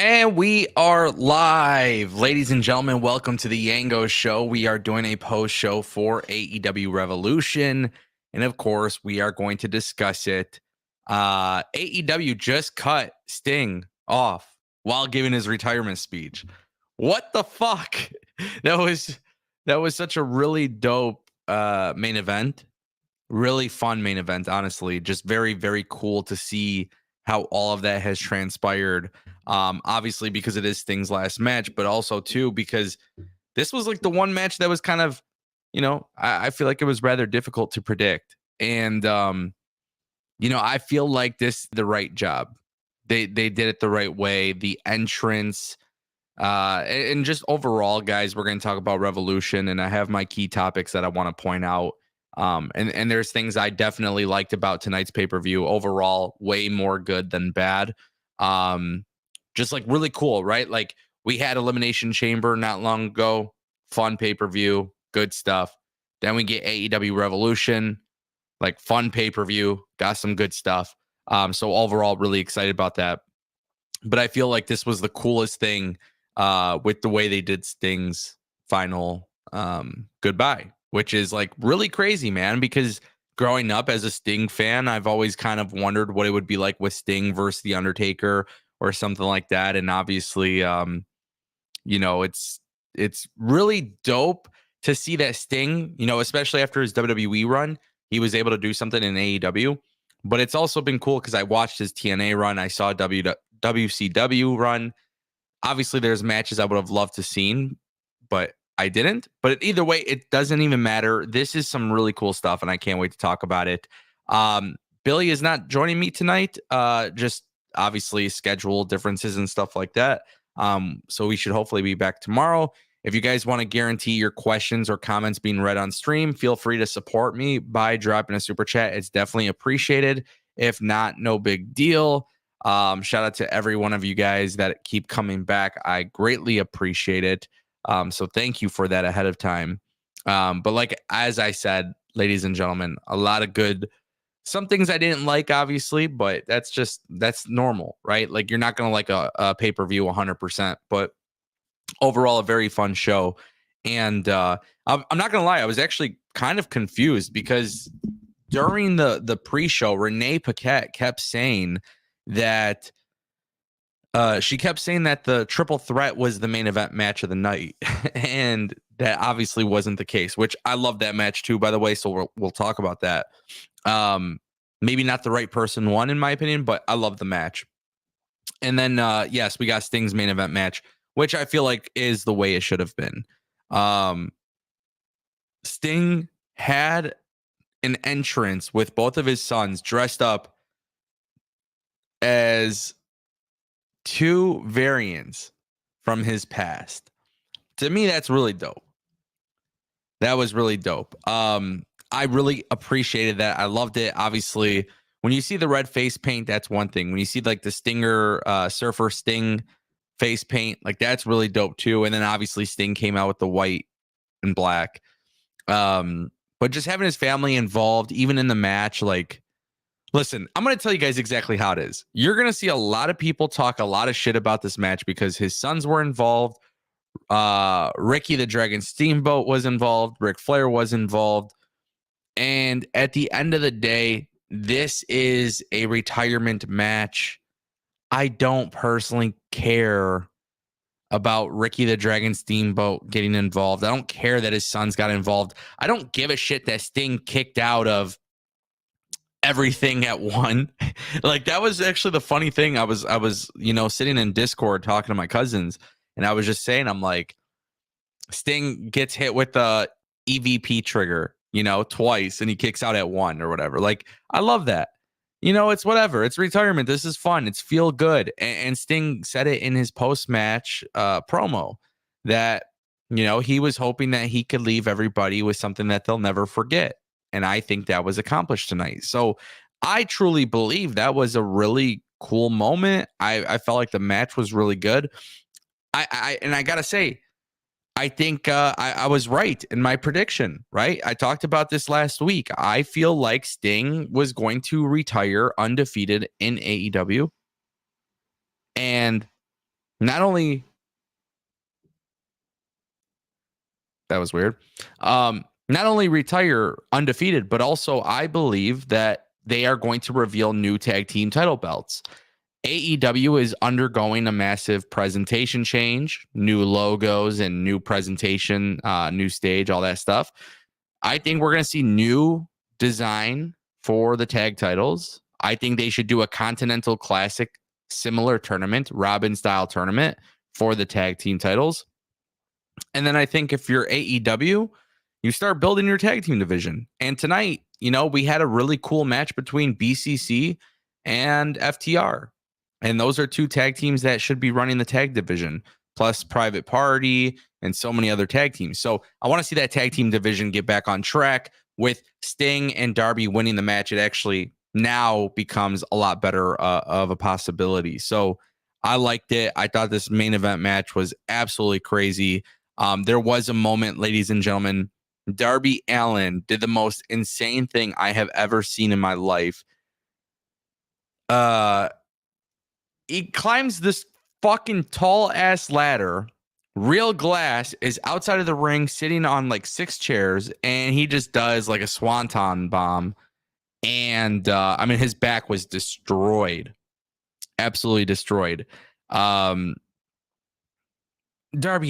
And we are live. Ladies and gentlemen, welcome to the Ango show. We are doing a post show for AEW Revolution. And of course, we are going to discuss it. AEW just cut Sting off while giving his retirement speech. What the fuck? That was such a really dope main event. Really fun main event, honestly. Just very, very cool to see how all of that has transpired. Obviously because it is Sting's last match, but also too because this was like the one match that was kind of, I feel like it was rather difficult to predict. And I feel like this the right job. They did it the right way. The entrance, and just overall, guys, we're going to talk about Revolution, and I have my key topics that I want to point out. And there's things I definitely liked about tonight's pay-per-view. Overall, way more good than bad. Just like really cool, right? Like we had Elimination Chamber not long ago, fun pay-per-view, good stuff. Then we get AEW Revolution, like fun pay-per-view, got some good stuff. So overall, really excited about that. But I feel like this was the coolest thing with the way they did Sting's final goodbye, which is like really crazy, man, because growing up as a Sting fan, I've always kind of wondered what it would be like with Sting versus The Undertaker or something like that. And obviously, it's really dope to see that Sting, especially after his WWE run, he was able to do something in AEW. But it's also been cool because I watched his TNA run. I saw WCW run. Obviously, there's matches I would have loved to seen, but I didn't. But either way, it doesn't even matter. This is some really cool stuff, and I can't wait to talk about it. Billy is not joining me tonight. Just obviously schedule differences and stuff like that. So we should hopefully be back tomorrow. If you guys want to guarantee your questions or comments being read on stream, feel free to support me by dropping a super chat. It's definitely appreciated. If not, no big deal. Shout out to every one of you guys that keep coming back. I greatly appreciate it. So thank you for that ahead of time. But like, as I said, ladies and gentlemen, a lot of good, some things I didn't like, obviously, but that's normal, right? Like you're not going to like a pay-per-view 100%, but overall, a very fun show. And I'm not going to lie, I was actually kind of confused because during the pre-show, Renee Paquette kept saying that she kept saying that the triple threat was the main event match of the night. And that obviously wasn't the case, which I love that match too, by the way. So we'll talk about that. Maybe not the right person won, in my opinion, but I love the match. And then, yes, we got Sting's main event match, which I feel like is the way it should have been. Sting had an entrance with both of his sons dressed up as two variants from his past. To me, that's really dope. That was really dope. I really appreciated that. I loved it. Obviously, when you see the red face paint, that's one thing. When you see like the Stinger Surfer Sting face paint, like that's really dope too. And then obviously Sting came out with the white and black. But just having his family involved, even in the match, like, listen, I'm going to tell you guys exactly how it is. You're going to see a lot of people talk a lot of shit about this match because his sons were involved. Ricky the Dragon Steamboat was involved. Ric Flair was involved. And at the end of the day, this is a retirement match. I don't personally care about Ricky the Dragon Steamboat getting involved. I don't care that his sons got involved. I don't give a shit that Sting kicked out of everything at one. Like that was actually the funny thing. I was sitting in Discord talking to my cousins, and I was just saying, I'm like, Sting gets hit with the EVP trigger, twice, and he kicks out at one or whatever. Like, I love that. It's whatever. It's retirement. This is fun. It's feel good. And Sting said it in his post-match promo that, he was hoping that he could leave everybody with something that they'll never forget. And I think that was accomplished tonight. So I truly believe that was a really cool moment. I felt like the match was really good. I got to say, I think I was right in my prediction, right? I talked about this last week. I feel like Sting was going to retire undefeated in AEW. And not only that was weird. Not only retire undefeated, but also I believe that they are going to reveal new tag team title belts. AEW is undergoing a massive presentation change, new logos and new presentation, new stage, all that stuff. I think we're going to see new design for the tag titles. I think they should do a Continental Classic similar tournament, Robin style tournament for the tag team titles. And then I think if you're AEW, you start building your tag team division. And tonight, we had a really cool match between BCC and FTR. And those are two tag teams that should be running the tag division, plus Private Party and so many other tag teams. So I want to see that tag team division get back on track with Sting and Darby winning the match. It actually now becomes a lot better of a possibility. So I liked it. I thought this main event match was absolutely crazy. There was a moment, ladies and gentlemen, Darby Allin did the most insane thing I have ever seen in my life. He climbs this fucking tall ass ladder. Real glass is outside of the ring, sitting on like 6 chairs, and he just does like a swanton bomb. And his back was destroyed, absolutely destroyed. Darby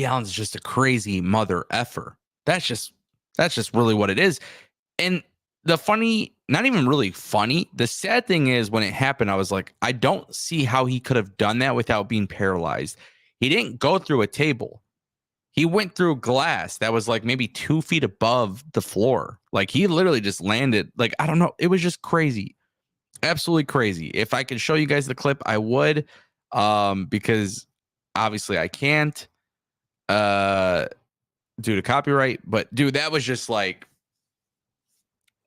Allin's just a crazy mother effer. That's just really what it is. And the funny, not even really funny, the sad thing is when it happened, I was like, I don't see how he could have done that without being paralyzed. He didn't go through a table. He went through glass that was like maybe 2 feet above the floor. Like he literally just landed. Like, I don't know. It was just crazy. Absolutely crazy. If I could show you guys the clip, I would. Because obviously I can't due to copyright. But dude, that was just like,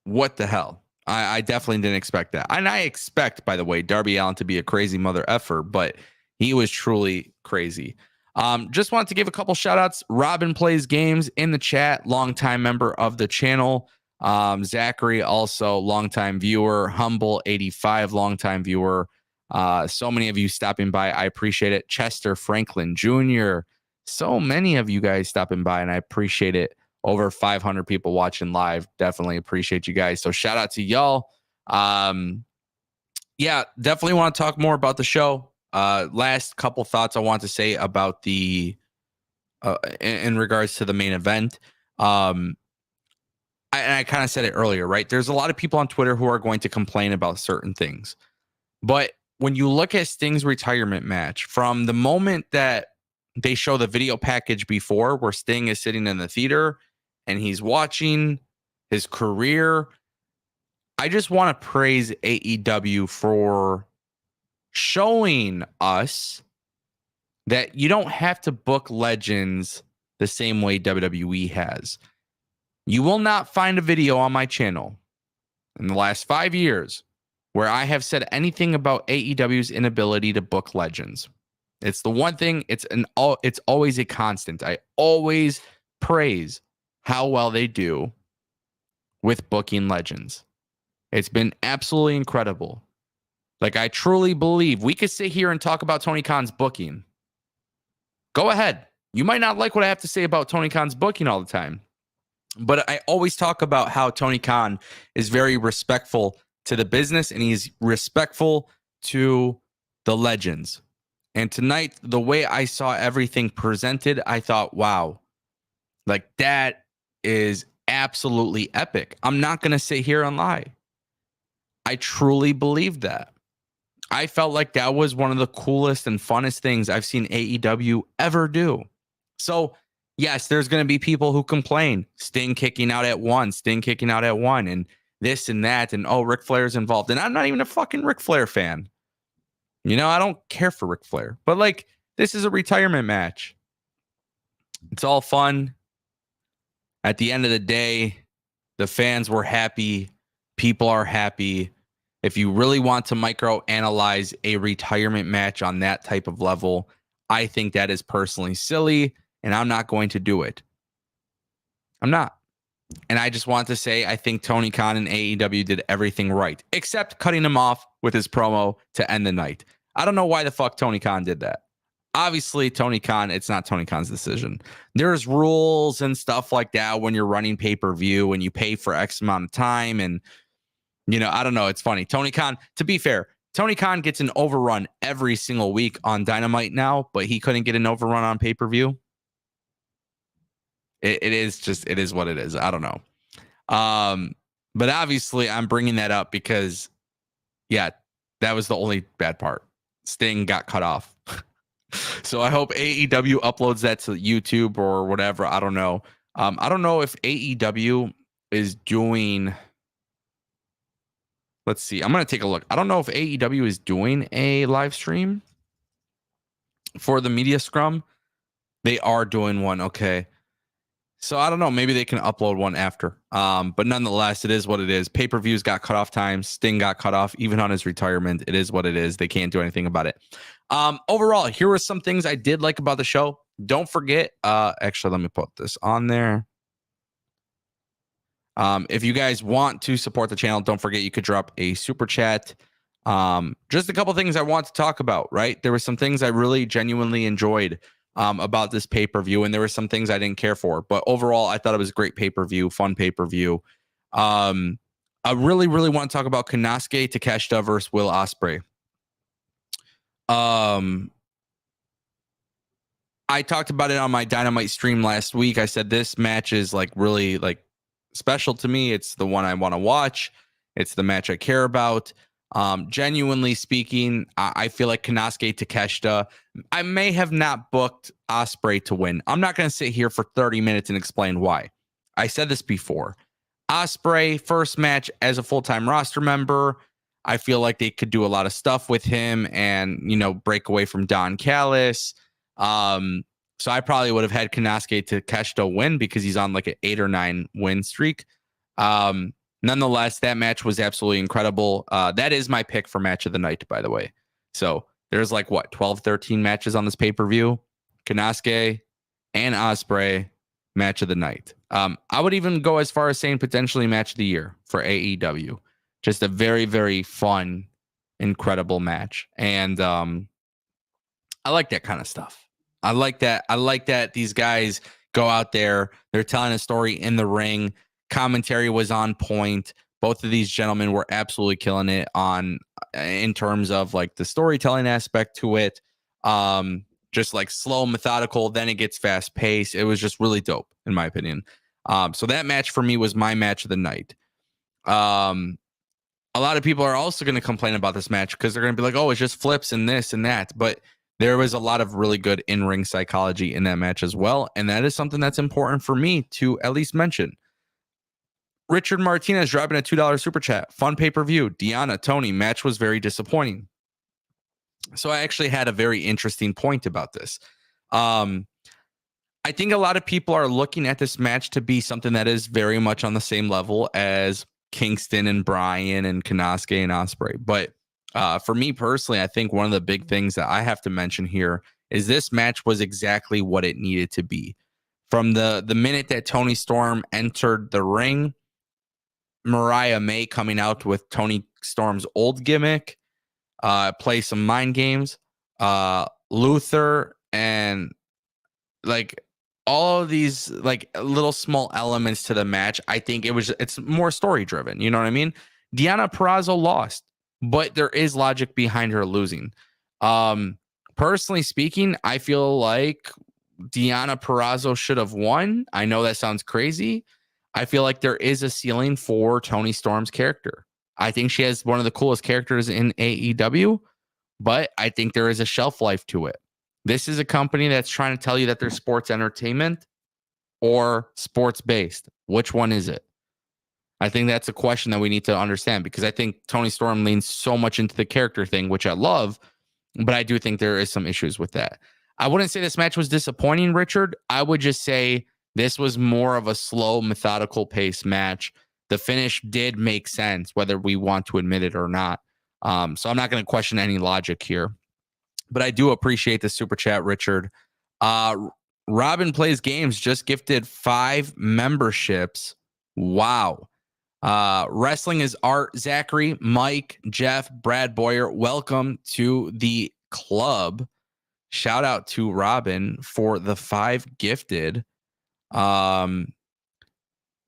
what the hell? I definitely didn't expect that. And I expect, by the way, Darby Allin to be a crazy mother effer, but he was truly crazy. Just wanted to give a couple shout outs. Robin Plays Games in the chat, longtime member of the channel. Zachary, also longtime viewer. Humble 85, longtime viewer. So many of you stopping by. I appreciate it. Chester Franklin Jr. So many of you guys stopping by, and I appreciate it. Over 500 people watching live. Definitely appreciate you guys. So shout out to y'all. Yeah, definitely want to talk more about the show. Last couple thoughts I want to say about the in regards to the main event. I kind of said it earlier, right? There's a lot of people on Twitter who are going to complain about certain things. But when you look at Sting's retirement match, from the moment that they show the video package before where Sting is sitting in the theater and he's watching his career, I just want to praise AEW for showing us that you don't have to book legends the same way WWE has. You will not find a video on my channel in the last 5 years where I have said anything about AEW's inability to book legends. It's the one thing, it's always a constant. I always praise how well they do with booking legends. It's been absolutely incredible. Like, I truly believe we could sit here and talk about Tony Khan's booking. Go ahead. You might not like what I have to say about Tony Khan's booking all the time, but I always talk about how Tony Khan is very respectful to the business and he's respectful to the legends. And tonight, the way I saw everything presented, I thought, wow, like that is absolutely epic. I'm not going to sit here and lie. I truly believe that. I felt like that was one of the coolest and funnest things I've seen AEW ever do. So, yes, there's going to be people who complain. Sting kicking out at 1, Sting kicking out at 1, and this and that, and oh, Ric Flair's involved. And I'm not even a fucking Ric Flair fan. I don't care for Ric Flair. But, like, this is a retirement match. It's all fun. At the end of the day, the fans were happy. People are happy. If you really want to micro-analyze a retirement match on that type of level, I think that is personally silly, and I'm not going to do it. I'm not. And I just want to say I think Tony Khan and AEW did everything right, except cutting him off with his promo to end the night. I don't know why the fuck Tony Khan did that. obviously Tony Khan, it's not Tony Khan's decision. There's rules and stuff like that when you're running pay-per-view and you pay for X amount of time. And, I don't know. It's funny. Tony Khan, to be fair, Tony Khan gets an overrun every single week on Dynamite now, but he couldn't get an overrun on pay-per-view. It is what it is. I don't know. But obviously I'm bringing that up because, yeah, that was the only bad part. Sting got cut off. So I hope AEW uploads that to YouTube or whatever. I don't know. I don't know if AEW is doing. Let's see. I'm going to take a look. I don't know if AEW is doing a live stream for the media scrum. They are doing one. Okay. So I don't know. Maybe they can upload one after. But nonetheless, it is what it is. Pay-per-views got cut off times. Sting got cut off even on his retirement. It is what it is. They can't do anything about it. Overall, here were some things I did like about the show. Don't forget. Actually, let me put this on there. If you guys want to support the channel, don't forget you could drop a super chat. Just a couple things I want to talk about, right? There were some things I really genuinely enjoyed about this pay-per-view, and there were some things I didn't care for. But overall, I thought it was a great pay-per-view, fun pay-per-view. I really, really want to talk about Konosuke Takeshita versus Will Ospreay. I talked about it on my Dynamite stream last week. I said this match is really special to me. It's the one I want to watch. It's the match I care about. Genuinely speaking, I feel like Konosuke Takeshita, I may have not booked Ospreay to win. I'm not going to sit here for 30 minutes and explain why. I said this before. Ospreay, first match as a full-time roster member. I feel like they could do a lot of stuff with him and, break away from Don Callis. So I probably would have had Konosuke Takeshita win because he's on an 8 or 9 win streak. Nonetheless, that match was absolutely incredible. That is my pick for match of the night, by the way. So there's 12, 13 matches on this pay-per-view. Konosuke and Ospreay, match of the night. I would even go as far as saying potentially match of the year for AEW. Just a very, very fun, incredible match. And I like that kind of stuff. I like that these guys go out there. They're telling a story in the ring. Commentary was on point. Both of these gentlemen were absolutely killing it in terms of the storytelling aspect to it. Just slow, methodical. Then it gets fast paced. It was just really dope, in my opinion. So that match for me was my match of the night. A lot of people are also going to complain about this match because they're going to be like, oh, it's just flips and this and that. But there was a lot of really good in-ring psychology in that match as well. And that is something that's important for me to at least mention. Richard Martinez dropping a $2 super chat. Fun pay-per-view. Dianna, Toni, match was very disappointing. So I actually had a very interesting point about this. I think a lot of people are looking at this match to be something that is very much on the same level as Kingston and Bryan and Konosuke and Ospreay. But for me personally, I think one of the big things that I have to mention here is this match was exactly what it needed to be. From the minute that Toni Storm entered the ring, Mariah May coming out with Toni Storm's old gimmick, play some mind games, Luther, and all of these little small elements to the match. I think it's more story driven. You know what I mean? Dianna Pazzo lost, but there is logic behind her losing. Personally speaking, I feel like Dianna Pazzo should have won. I know that sounds crazy. I feel like there is a ceiling for Toni Storm's character. I think she has one of the coolest characters in AEW, but I think there is a shelf life to it. This is a company that's trying to tell you that they're sports entertainment or sports based. Which one is it? I think that's a question that we need to understand, because I think Toni Storm leans so much into the character thing, which I love, but I do think there is some issues with that. I wouldn't say this match was disappointing, Richard. I would just say this was more of a slow, methodical pace match. The finish did make sense, whether we want to admit it or not. So I'm not going to question any logic here, but I do appreciate the super chat, Richard. Robin Plays Games just gifted 5 memberships. Wow. Wrestling is Art, Zachary, Mike, Jeff, Brad Boyer. Welcome to the club. shout out to Robin for the 5 gifted. Wow,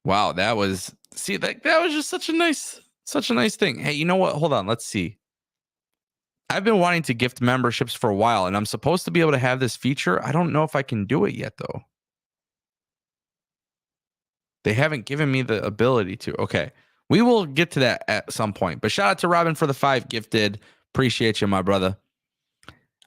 that was that was just such a nice thing. Hey, you know what? Hold on, let's see. I've been wanting to gift memberships for a while, and I'm supposed to be able to have this feature. I don't know if I can do it yet, though. They haven't given me the ability to. Okay. We will get to that at some point. But shout out to Robin for the 5 gifted. Appreciate you, my brother.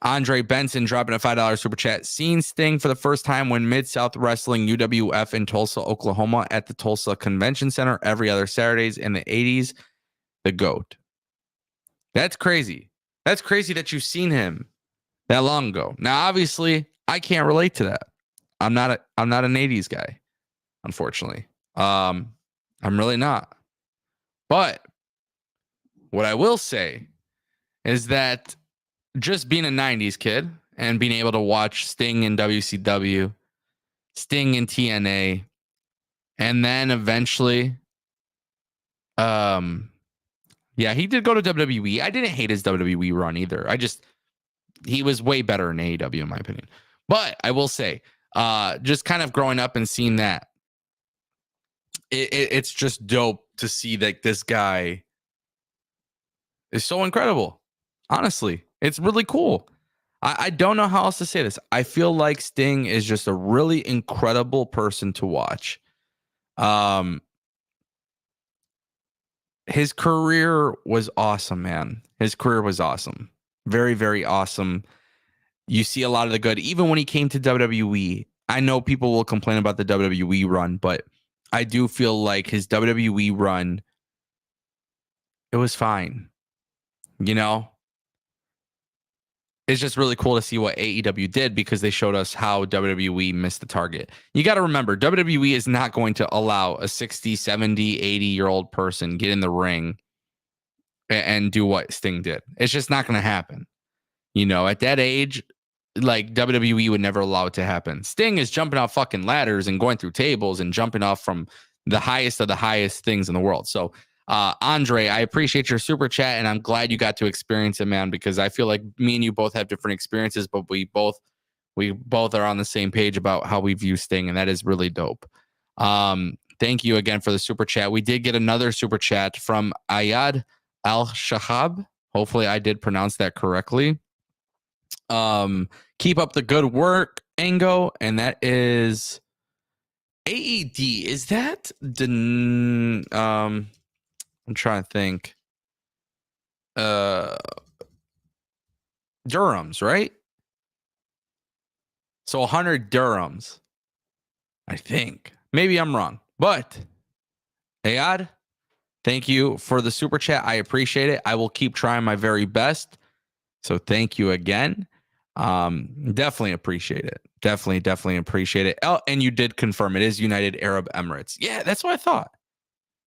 Andre Benson dropping a $5 super chat. Seeing Sting for the first time when Mid-South Wrestling UWF in Tulsa, Oklahoma at the Tulsa Convention Center every other Saturdays in the 80s. The GOAT. That's crazy. That's crazy that you've seen him that long ago. Now, obviously, I can't relate to that. I'm not an 80s guy, unfortunately. I'm really not. But what I will say is that just being a 90s kid and being able to watch Sting in WCW, Sting in TNA, and then eventually, yeah, he did go to WWE. I didn't hate his WWE run either. He was way better in AEW in my opinion. But I will say, just kind of growing up and seeing that, it's just dope to see that this guy is so incredible. Honestly, it's really cool. I don't know how else to say this. I feel like Sting is just a really incredible person to watch. His career was awesome, man. His career was awesome. Very, very awesome. You see a lot of the good. Even when he came to WWE, I know people will complain about the WWE run, but I do feel like his WWE run, it was fine. You know? It's just really cool to see what AEW did because they showed us how WWE missed the target. You got to remember, WWE is not going to allow a 60, 70, 80-year-old person get in the ring and do what Sting did. It's just not going to happen. You know, at that age, like WWE would never allow it to happen. Sting is jumping off fucking ladders and going through tables and jumping off from the highest of the highest things in the world. So, Andre, I appreciate your super chat, and I'm glad you got to experience it, man, because I feel like me and you both have different experiences, but we both are on the same page about how we view Sting, and that is really dope. Thank you again for the super chat. We did get another super chat from Ayad Al-Shahab. Hopefully I did pronounce that correctly. Keep up the good work, Ango, and that is AED. Is that I'm trying to think. Dirhams, right? So 100 dirhams. I think. Maybe I'm wrong. But Ayad, thank you for the super chat. I appreciate it. I will keep trying my very best. So thank you again. Definitely appreciate it. Definitely appreciate it. Oh, and you did confirm it is United Arab Emirates. Yeah, that's what I thought.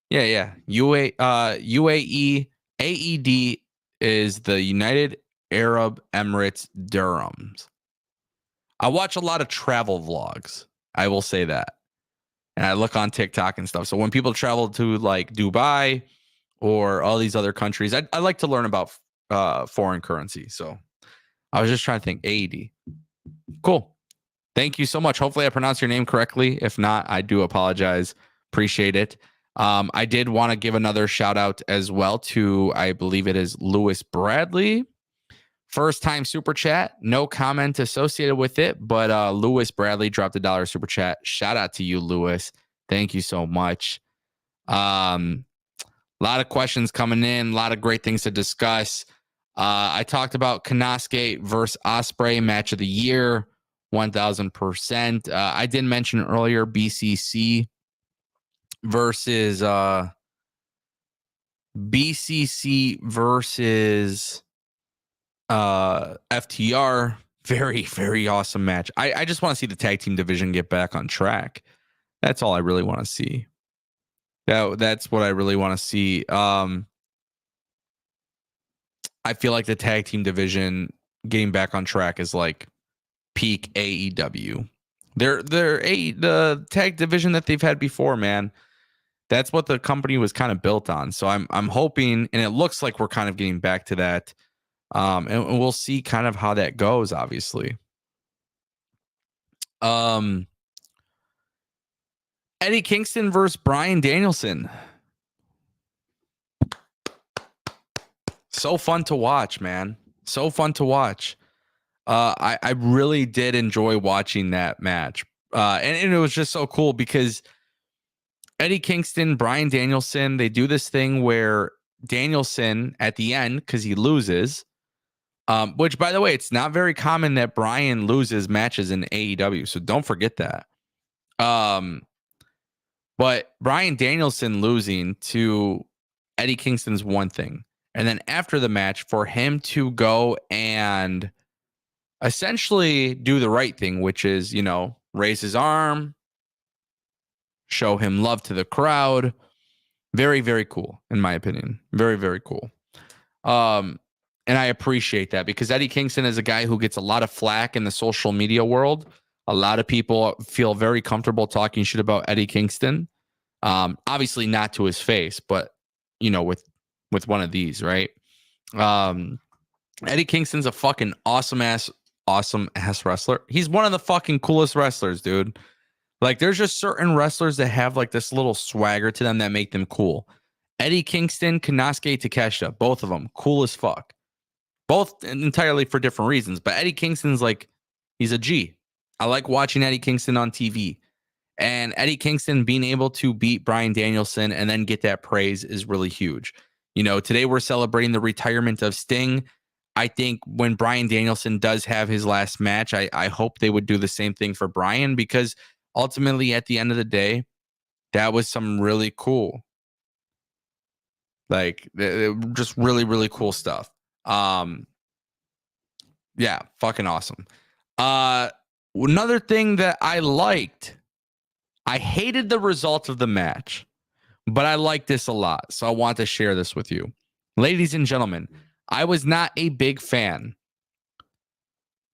Yeah. UAE AED is the United Arab Emirates dirhams. I watch a lot of travel vlogs. I will say that. And I look on TikTok and stuff. So when people travel to like Dubai or all these other countries, I like to learn about foreign currency. So I was just trying to think. AED. Cool. Thank you so much. Hopefully I pronounced your name correctly. If not, I do apologize. Appreciate it. I did want to give another shout out as well to, I believe it is Lewis Bradley. First time super chat. No comment associated with it, but Lewis Bradley dropped $1 super chat. Shout out to you, Lewis. Thank you so much. A lot of questions coming in. A lot of great things to discuss. I talked about Konosuke versus Ospreay match of the year, 1000%. I did mention earlier BCC versus FTR. Very, very awesome match. I just want to see the tag team division get back on track. That's all I really want to see. That's what I really want to see. I feel like the tag team division getting back on track is like peak AEW. The tag division that they've had before, man. That's what the company was kind of built on. So I'm hoping, and it looks like we're kind of getting back to that. And we'll see kind of how that goes, obviously. Eddie Kingston versus Bryan Danielson. So fun to watch, man. So fun to watch. I really did enjoy watching that match. And it was just so cool because Eddie Kingston, Bryan Danielson, they do this thing where Danielson at the end, because he loses, which, by the way, it's not very common that Bryan loses matches in AEW. So don't forget that. But Bryan Danielson losing to Eddie Kingston's one thing. And then after the match, for him to go and essentially do the right thing, which is, raise his arm, show him love to the crowd. Very, very cool, in my opinion. Very, very cool. And I appreciate that because Eddie Kingston is a guy who gets a lot of flack in the social media world. A lot of people feel very comfortable talking shit about Eddie Kingston. Obviously not to his face, but with one of these, right? Eddie Kingston's a fucking awesome ass wrestler. He's one of the fucking coolest wrestlers, dude. Like, there's just certain wrestlers that have like this little swagger to them that make them cool. Eddie Kingston, Konosuke Takeshita, both of them cool as fuck. Both entirely for different reasons, but Eddie Kingston's like, he's a G. I like watching Eddie Kingston on TV. And Eddie Kingston being able to beat Bryan Danielson and then get that praise is really huge. Today we're celebrating the retirement of Sting. I think when Bryan Danielson does have his last match, I hope they would do the same thing for Bryan, because ultimately at the end of the day, that was some really cool, like just really, really cool stuff. Yeah, fucking awesome. Another thing that I liked, I hated the result of the match, but I like this a lot. So I want to share this with you. Ladies and gentlemen, I was not a big fan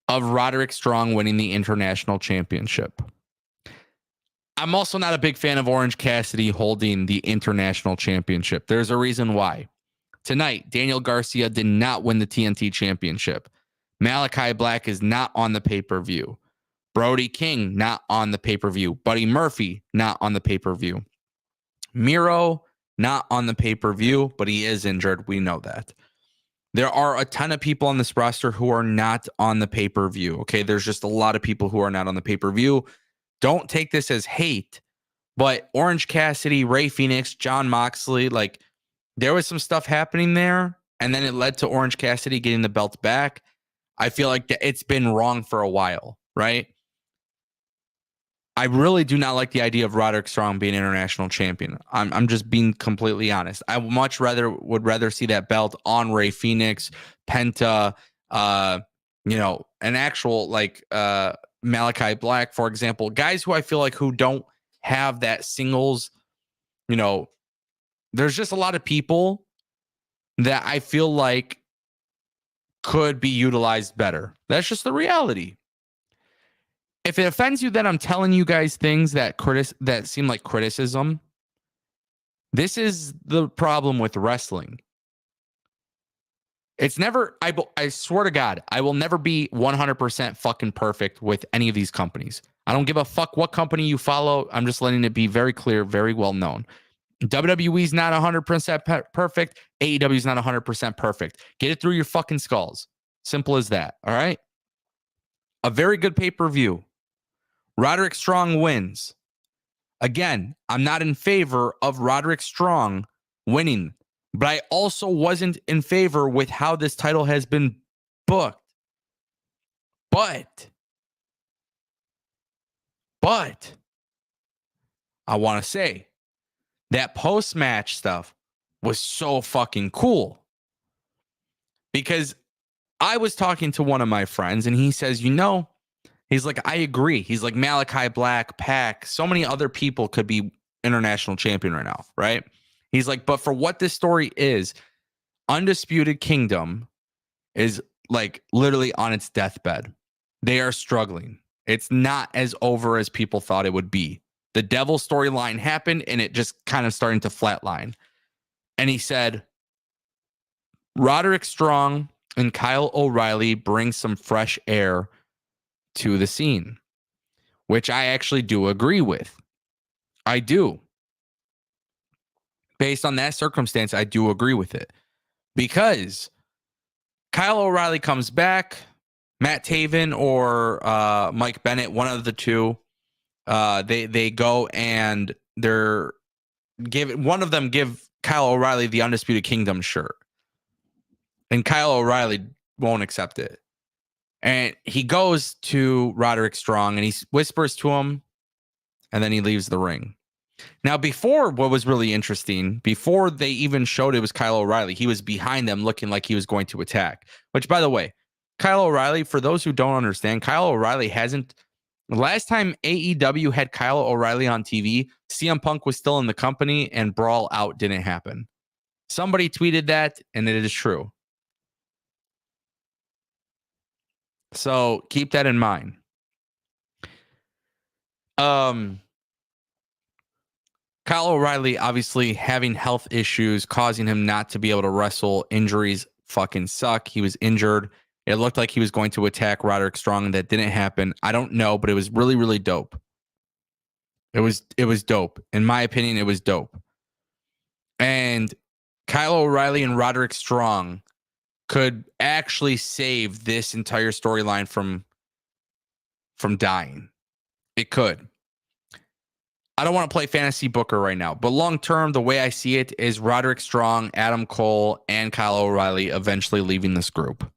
of Roderick Strong winning the International Championship. I'm also not a big fan of Orange Cassidy holding the International Championship. There's a reason why. Tonight, Daniel Garcia did not win the TNT Championship. Malachi Black is not on the pay-per-view. Brody King, not on the pay-per-view. Buddy Murphy, not on the pay-per-view. Miro, not on the pay-per-view, but he is injured. We know that. There are a ton of people on this roster who are not on the pay-per-view. Okay, there's just a lot of people who are not on the pay-per-view. Don't take this as hate, but Orange Cassidy, Ray Phoenix, Jon Moxley, like, there was some stuff happening there, and then it led to Orange Cassidy getting the belt back. I feel like it's been wrong for a while, right? I really do not like the idea of Roderick Strong being international champion. I'm just being completely honest. I would rather see that belt on Ray Phoenix, Penta, an actual like Malachi Black, for example, guys who I feel like who don't have that singles, there's just a lot of people that I feel like could be utilized better. That's just the reality. If it offends you that I'm telling you guys things that seem like criticism, this is the problem with wrestling. It's never, I swear to God, I will never be 100% fucking perfect with any of these companies. I don't give a fuck what company you follow. I'm just letting it be very clear, very well known. WWE's not 100% perfect. AEW's not 100% perfect. Get it through your fucking skulls. Simple as that. All right. A very good pay-per-view. Roderick Strong wins. Again, I'm not in favor of Roderick Strong winning, but I also wasn't in favor with how this title has been booked. But I want to say that post-match stuff was so fucking cool, because I was talking to one of my friends and he says, he's like, I agree. He's like, Malachi Black, Pac, so many other people could be international champion right now, right? He's like, but for what this story is, Undisputed Kingdom is like literally on its deathbed. They are struggling. It's not as over as people thought it would be. The Devil storyline happened and it just kind of starting to flatline. And he said, Roderick Strong and Kyle O'Reilly brings some fresh air to the scene, which I actually do agree with. I do. Based on that circumstance, I do agree with it. Because Kyle O'Reilly comes back, Matt Taven or Mike Bennett, one of the two, they go and one of them give Kyle O'Reilly the Undisputed Kingdom shirt. And Kyle O'Reilly won't accept it. And he goes to Roderick Strong and he whispers to him, and then he leaves the ring. Now, before, what was really interesting, before they even showed it was Kyle O'Reilly, he was behind them looking like he was going to attack. Which, by the way, Kyle O'Reilly, for those who don't understand, Kyle O'Reilly hasn't. Last time AEW had Kyle O'Reilly on TV, CM Punk was still in the company and Brawl Out didn't happen. Somebody tweeted that, and it is true. So keep that in mind. Kyle O'Reilly obviously having health issues, causing him not to be able to wrestle. Injuries fucking suck. He was injured. It looked like he was going to attack Roderick Strong. That didn't happen. I don't know, but it was really, really dope. It was dope. In my opinion, it was dope. And Kyle O'Reilly and Roderick Strong could actually save this entire storyline from dying. It could. I don't want to play fantasy booker right now, but long term, the way I see it is Roderick Strong, Adam Cole, and Kyle O'Reilly eventually leaving this group.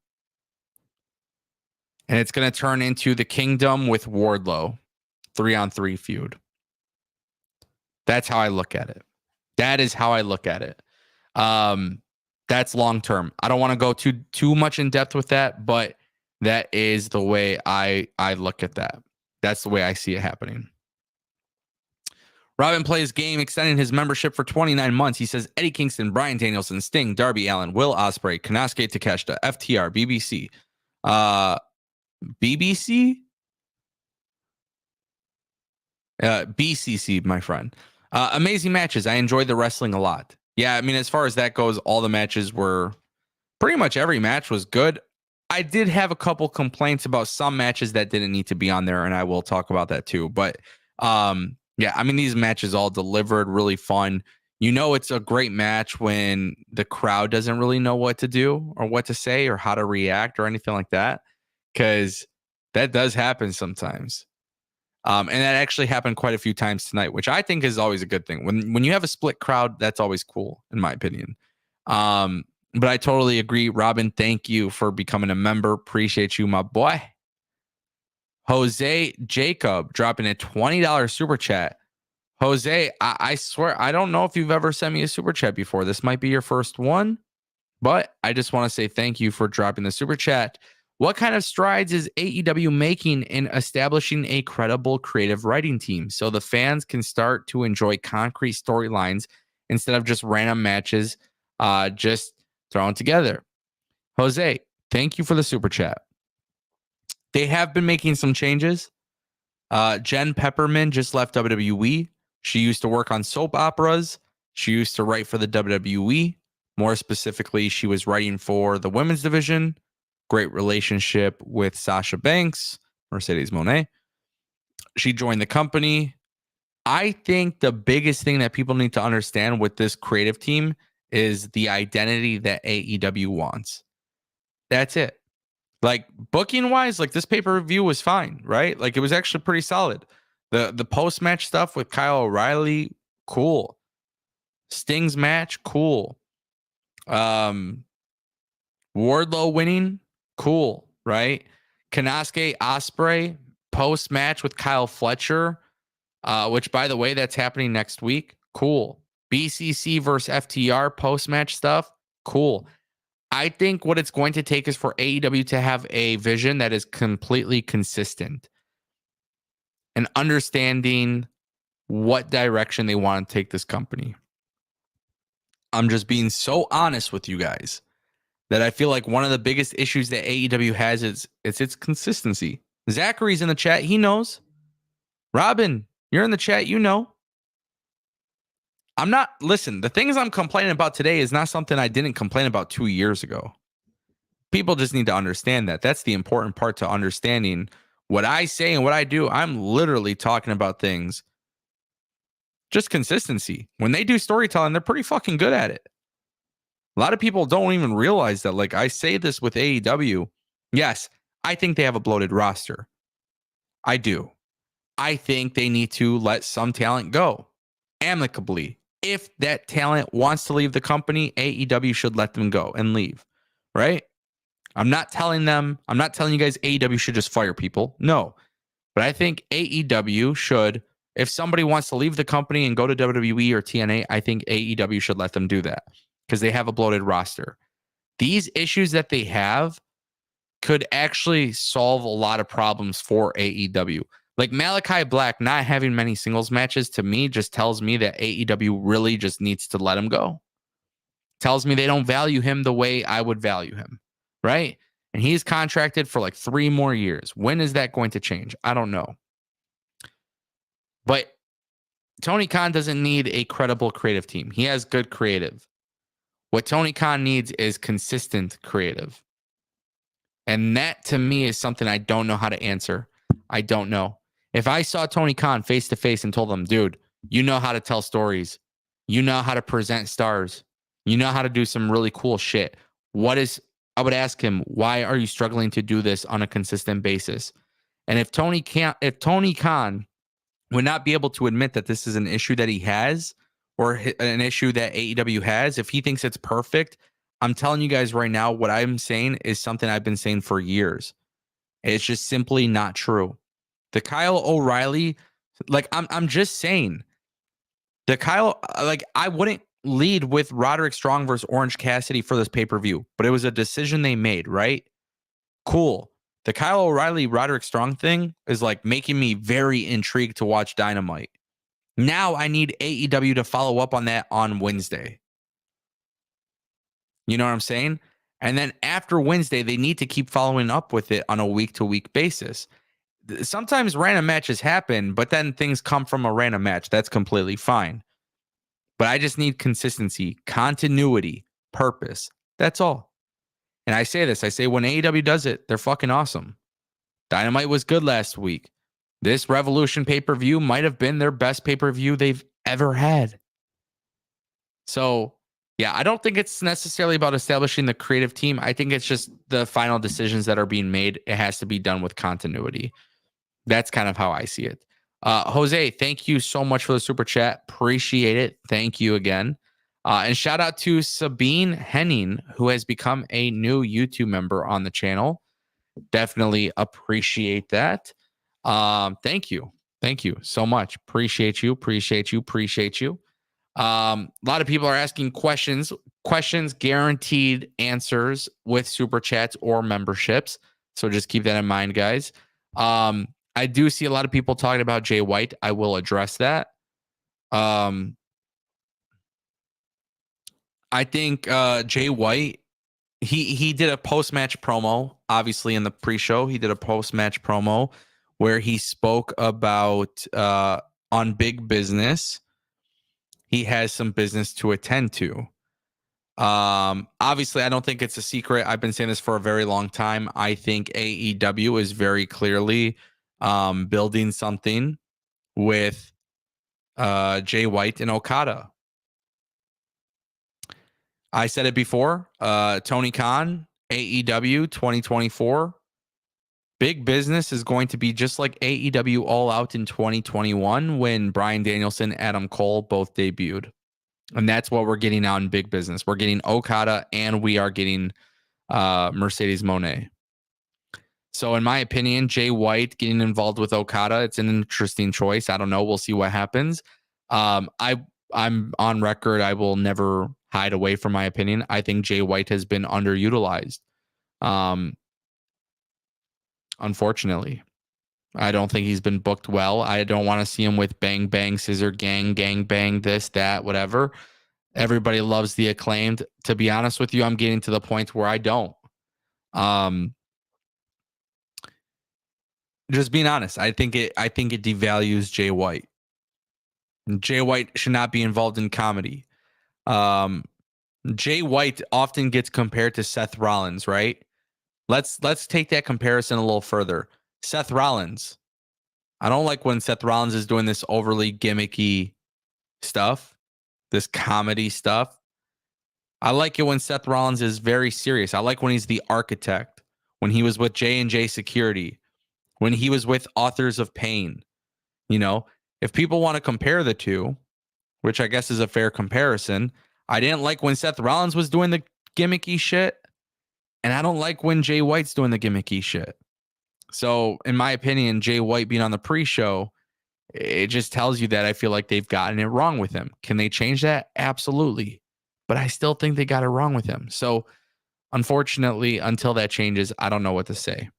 And it's going to turn into the Kingdom with Wardlow, 3-on-3 feud. That's how I look at it. That is how I look at it. That's long term. I don't want to go too much in depth with that, but that is the way I look at that. That's the way I see it happening. Robin plays game, extending his membership for 29 months. He says Eddie Kingston, Bryan Danielson, Sting, Darby Allin, Will Ospreay, Konosuke Takeshita, FTR, BBC. BBC? BCC, my friend. Amazing matches. I enjoyed the wrestling a lot. Yeah, I mean, as far as that goes, all the matches were... Pretty much every match was good. I did have a couple complaints about some matches that didn't need to be on there, and I will talk about that too. But... yeah, I mean, these matches all delivered, really fun. You know, it's a great match when the crowd doesn't really know what to do or what to say or how to react or anything like that, because that does happen sometimes. And that actually happened quite a few times tonight, which I think is always a good thing. When you have a split crowd, that's always cool, in my opinion. But I totally agree. Robin, thank you for becoming a member. Appreciate you, my boy. Jose Jacob dropping a $20 super chat. Jose, I swear, I don't know if you've ever sent me a super chat before. This might be your first one, but I just want to say thank you for dropping the super chat. What kind of strides is AEW making in establishing a credible creative writing team so the fans can start to enjoy concrete storylines instead of just random matches just thrown together? Jose, thank you for the super chat. They have been making some changes. Jen Pepperman just left WWE. She used to work on soap operas. She used to write for the WWE. More specifically, she was writing for the women's division. Great relationship with Sasha Banks, Mercedes Moné. She joined the company. I think the biggest thing that people need to understand with this creative team is the identity that AEW wants. That's it. Like, booking wise, like, this pay-per-view was fine, right? Like, it was actually pretty solid. The post-match stuff with Kyle O'Reilly, cool. Sting's match, cool. Wardlow winning, cool, right? Konosuke Ospreay post-match with Kyle Fletcher, which, by the way, that's happening next week, cool. BCC versus FTR post-match stuff, cool. I think what it's going to take is for AEW to have a vision that is completely consistent and understanding what direction they want to take this company. I'm just being so honest with you guys that I feel like one of the biggest issues that AEW has is its consistency. Zachary's in the chat. He knows. Robin, you're in the chat. You know. Listen, the things I'm complaining about today is not something I didn't complain about 2 years ago. People just need to understand that. That's the important part to understanding what I say and what I do. I'm literally talking about things. Just consistency. When they do storytelling, they're pretty fucking good at it. A lot of people don't even realize that. Like, I say this with AEW. Yes, I think they have a bloated roster. I do. I think they need to let some talent go amicably. If that talent wants to leave the company, AEW should let them go and leave, right? I'm not telling you guys AEW should just fire people. No. But I think AEW should, if somebody wants to leave the company and go to WWE or TNA, I think AEW should let them do that because they have a bloated roster. These issues that they have could actually solve a lot of problems for AEW. Like Malachi Black not having many singles matches, to me just tells me that AEW really just needs to let him go. Tells me they don't value him the way I would value him, right? And he's contracted for like 3 more years. When is that going to change? I don't know. But Tony Khan doesn't need a credible creative team. He has good creative. What Tony Khan needs is consistent creative. And that to me is something I don't know how to answer. I don't know. If I saw Tony Khan face to face and told him, dude, you know how to tell stories. You know how to present stars. You know how to do some really cool shit. I would ask him, why are you struggling to do this on a consistent basis? And if Tony Khan would not be able to admit that this is an issue that he has or an issue that AEW has, if he thinks it's perfect, I'm telling you guys right now, what I'm saying is something I've been saying for years. It's just simply not true. The Kyle O'Reilly, like I'm just saying, I wouldn't lead with Roderick Strong versus Orange Cassidy for this pay-per-view, but it was a decision they made, right? Cool. The Kyle O'Reilly Roderick Strong thing is like making me very intrigued to watch Dynamite. Now I need AEW to follow up on that on Wednesday. You know what I'm saying? And then after Wednesday, they need to keep following up with it on a week-to-week basis. Sometimes random matches happen, but then things come from a random match. That's completely fine. But I just need consistency, continuity, purpose. That's all. And I say when AEW does it, they're fucking awesome. Dynamite was good last week. This Revolution pay-per-view might have been their best pay-per-view they've ever had. So, yeah, I don't think it's necessarily about establishing the creative team. I think it's just the final decisions that are being made. It has to be done with continuity. That's kind of how I see it. Jose, thank you so much for the super chat. Appreciate it. Thank you again. And shout out to Sabine Henning, who has become a new YouTube member on the channel. Definitely appreciate that. Thank you. Thank you so much. Appreciate you. A lot of people are asking questions guaranteed answers with super chats or memberships. So just keep that in mind, guys. I do see a lot of people talking about Jay White. I will address that. I think Jay White, he did a post-match promo, obviously in the pre-show. He did a post-match promo where he spoke about on Big Business. He has some business to attend to. Obviously, I don't think it's a secret. I've been saying this for a very long time. I think AEW is very clearly building something with Jay White and Okada. I said it before. Tony Khan, AEW 2024. Big Business is going to be just like AEW All Out in 2021 when Bryan Danielson, Adam Cole both debuted. And that's what we're getting out in Big Business. We're getting Okada and we are getting Mercedes Moné. So in my opinion, Jay White getting involved with Okada, it's an interesting choice. I don't know. We'll see what happens. I'm on record. I will never hide away from my opinion. I think Jay White has been underutilized. Unfortunately, I don't think he's been booked well. I don't want to see him with Bang Bang, Scissor Gang, Gang Bang, this, that, whatever. Everybody loves the Acclaimed. To be honest with you, I'm getting to the point where I don't. Just being honest, I think it devalues Jay White. Jay White should not be involved in comedy. Jay White often gets compared to Seth Rollins, right? Let's take that comparison a little further. Seth Rollins. I don't like when Seth Rollins is doing this overly gimmicky stuff, this comedy stuff. I like it when Seth Rollins is very serious. I like when he's the architect, when he was with J&J Security, when he was with Authors of Pain. You know, if people want to compare the two, which I guess is a fair comparison, I didn't like when Seth Rollins was doing the gimmicky shit, and I don't like when Jay White's doing the gimmicky shit. So, in my opinion, Jay White being on the pre-show, it just tells you that I feel like they've gotten it wrong with him. Can they change that? Absolutely. But I still think they got it wrong with him. So, unfortunately, until that changes, I don't know what to say.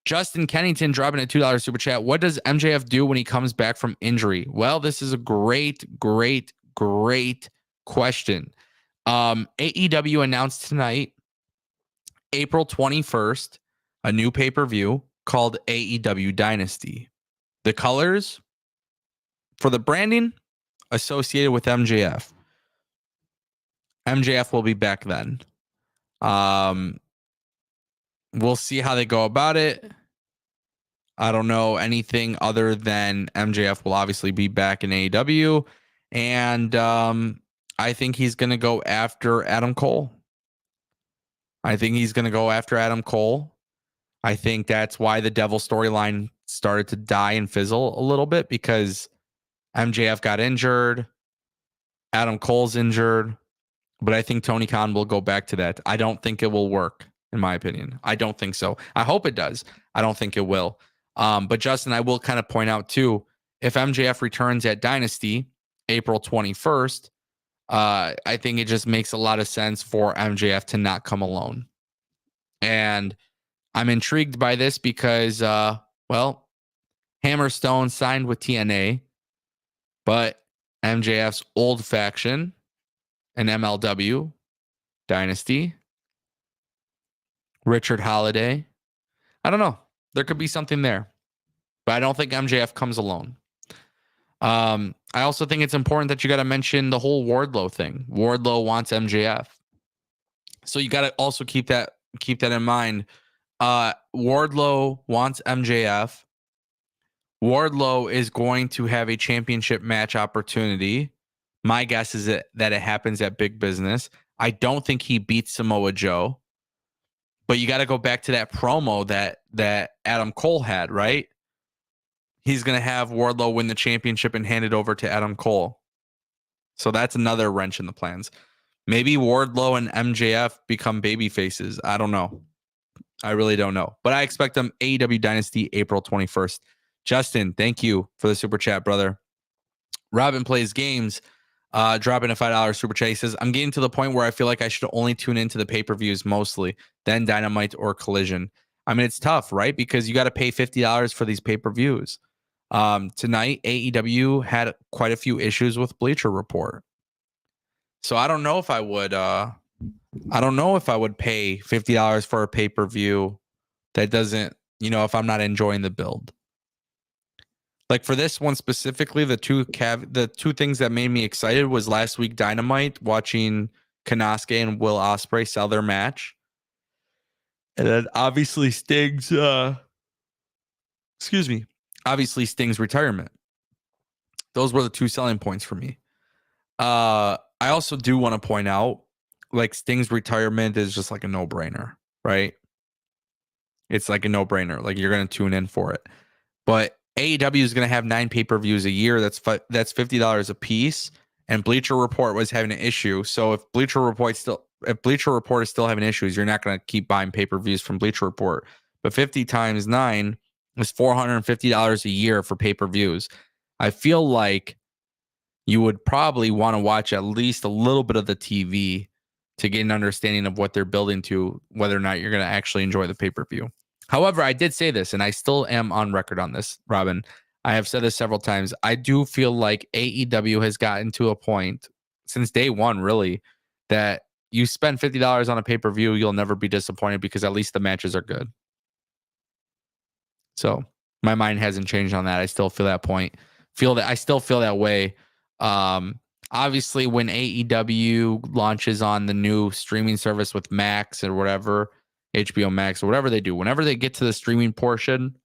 Justin Kennington dropping a $2 super chat. What does MJF do when he comes back from injury? Well, this is a great question. AEW announced tonight, April 21st, a new pay-per-view called AEW Dynasty. The colors for the branding associated with MJF. MJF will be back then. We'll see how they go about it. I don't know anything other than MJF will obviously be back in AEW. And I think he's going to go after Adam Cole. I think that's why the Devil storyline started to die and fizzle a little bit, because MJF got injured. Adam Cole's injured. But I think Tony Khan will go back to that. I don't think it will work, in my opinion. I don't think so. I hope it does. I don't think it will. But Justin, I will kind of point out too, if MJF returns at Dynasty, April 21st, I think it just makes a lot of sense for MJF to not come alone. And I'm intrigued by this because, Hammerstone signed with TNA, but MJF's old faction, an MLW, Dynasty, Richard Holiday. I don't know. There could be something there, but I don't think MJF comes alone. I also think it's important that you got to mention the whole Wardlow thing. Wardlow wants MJF, so you got to also keep that in mind. Wardlow wants MJF. Wardlow is going to have a championship match opportunity. My guess is that it happens at Big Business. I don't think he beats Samoa Joe. But you got to go back to that promo that Adam Cole had, right? He's going to have Wardlow win the championship and hand it over to Adam Cole. So that's another wrench in the plans. Maybe Wardlow and MJF become baby faces. I don't know. I really don't know. But I expect them AEW Dynasty April 21st. Justin, thank you for the super chat, brother. Robin Plays Games, dropping a $5 super chat. He says, I'm getting to the point where I feel like I should only tune into the pay-per-views mostly, then Dynamite or Collision. I mean, it's tough, right? Because you got to pay $50 for these pay-per-views. Tonight, AEW had quite a few issues with Bleacher Report. So I don't know if I would pay $50 for a pay-per-view that doesn't, if I'm not enjoying the build. Like for this one specifically, the two things that made me excited was last week Dynamite, watching Konosuke and Will Ospreay sell their match. And then obviously Sting's retirement. Those were the two selling points for me. I also do want to point out, like, Sting's retirement is just like a no-brainer, right? It's like a no-brainer. Like, you're going to tune in for it. But AEW is going to have 9 pay-per-views a year. That's $50 a piece. And Bleacher Report was having an issue. So if Bleacher Report is still having issues, you're not going to keep buying pay-per-views from Bleacher Report. But 50 times 9 is $450 a year for pay-per-views. I feel like you would probably want to watch at least a little bit of the TV to get an understanding of what they're building to, whether or not you're going to actually enjoy the pay-per-view. However, I did say this, and I still am on record on this, Robin. I have said this several times. I do feel like AEW has gotten to a point since day one, really, that you spend $50 on a pay-per-view, you'll never be disappointed because at least the matches are good. So my mind hasn't changed on that. I still feel that point. I still feel that way. Obviously, when AEW launches on the new streaming service with Max or whatever, HBO Max or whatever they do, whenever they get to the streaming portion,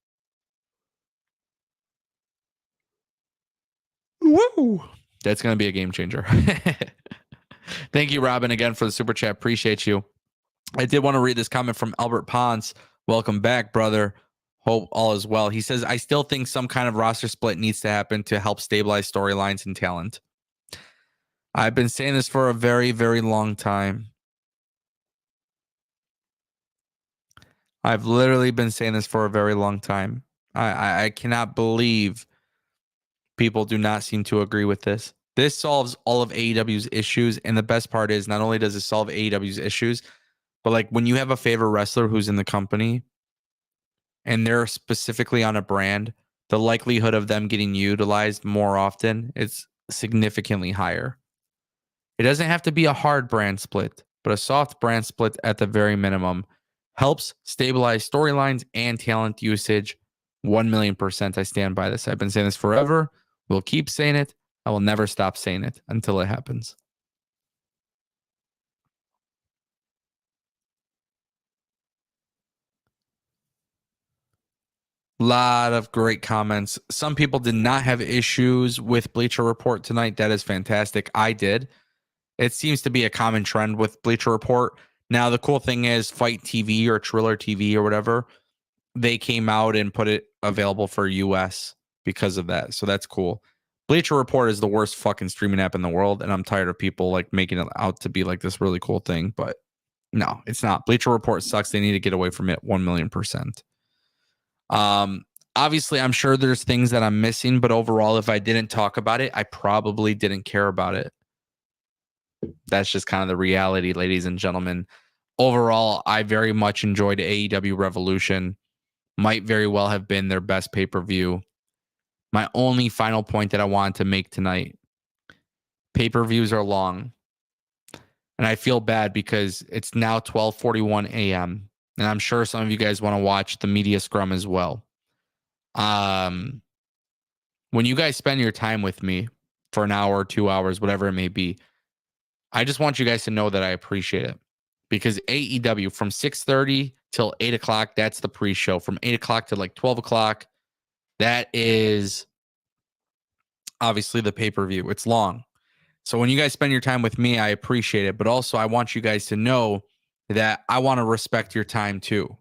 woo, that's going to be a game changer. Thank you, Robin, again for the super chat. Appreciate you. I did want to read this comment from Albert Ponce. Welcome back, brother. Hope all is well. He says, I still think some kind of roster split needs to happen to help stabilize storylines and talent. I've been saying this for a very, very long time. I've literally been saying this for a very long time. I cannot believe people do not seem to agree with this. This solves all of AEW's issues. And the best part is not only does it solve AEW's issues, but like when you have a favorite wrestler who's in the company and they're specifically on a brand, the likelihood of them getting utilized more often is significantly higher. It doesn't have to be a hard brand split, but a soft brand split at the very minimum helps stabilize storylines and talent usage. 1,000,000%. I stand by this. I've been saying this forever. We'll keep saying it. I will never stop saying it until it happens. Lot of great comments. Some people did not have issues with Bleacher Report tonight. That is fantastic. I did. It seems to be a common trend with Bleacher Report. Now, the cool thing is Fight TV or Triller TV or whatever, they came out and put it available for US because of that. So that's cool. Bleacher Report is the worst fucking streaming app in the world, and I'm tired of people like making it out to be like this really cool thing, but no, it's not. Bleacher Report sucks. They need to get away from it 1,000,000%. Obviously, I'm sure there's things that I'm missing, but overall, if I didn't talk about it, I probably didn't care about it. That's just kind of the reality, ladies and gentlemen. Overall, I very much enjoyed AEW Revolution. Might very well have been their best pay-per-view. My only final point that I wanted to make tonight, pay-per-views are long. And I feel bad because it's now 12:41 a.m. And I'm sure some of you guys want to watch the media scrum as well. When you guys spend your time with me for an hour, 2 hours, whatever it may be, I just want you guys to know that I appreciate it. Because AEW from 6:30 till 8 o'clock, that's the pre-show. From 8 o'clock to like 12 o'clock, that is obviously the pay-per-view. It's long. So when you guys spend your time with me, I appreciate it. But also I want you guys to know that I want to respect your time too,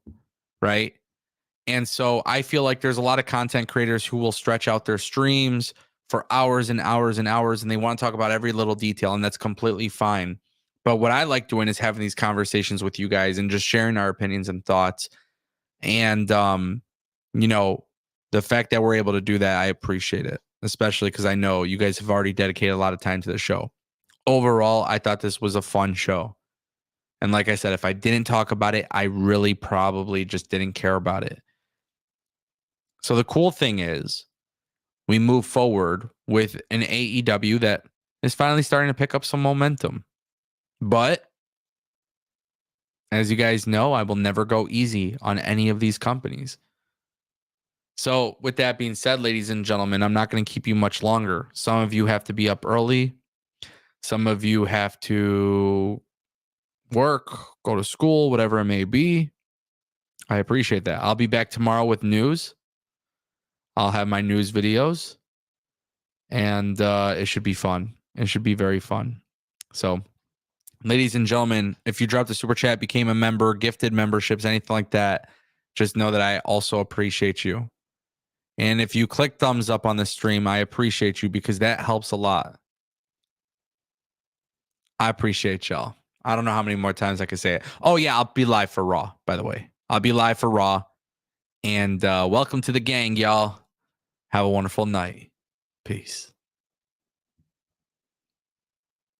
right? And so I feel like there's a lot of content creators who will stretch out their streams for hours and hours and hours, and they want to talk about every little detail, and that's completely fine. But what I like doing is having these conversations with you guys and just sharing our opinions and thoughts. And, you know, the fact that we're able to do that, I appreciate it, especially because I know you guys have already dedicated a lot of time to the show. Overall, I thought this was a fun show. And like I said, if I didn't talk about it, I really probably just didn't care about it. So the cool thing is we move forward with an AEW that is finally starting to pick up some momentum. But as you guys know, I will never go easy on any of these companies. So with that being said, ladies and gentlemen, I'm not going to keep you much longer. Some of you have to be up early. Some of you have to work, go to school, whatever it may be. I appreciate that. I'll be back tomorrow with news. I'll have my news videos. And it should be fun. It should be very fun. So, ladies and gentlemen, if you dropped a super chat, became a member, gifted memberships, anything like that, just know that I also appreciate you. And if you click thumbs up on the stream, I appreciate you because that helps a lot. I appreciate y'all. I don't know how many more times I can say it. Oh, yeah, I'll be live for Raw, by the way. I'll be live for Raw. And welcome to the gang, y'all. Have a wonderful night. Peace.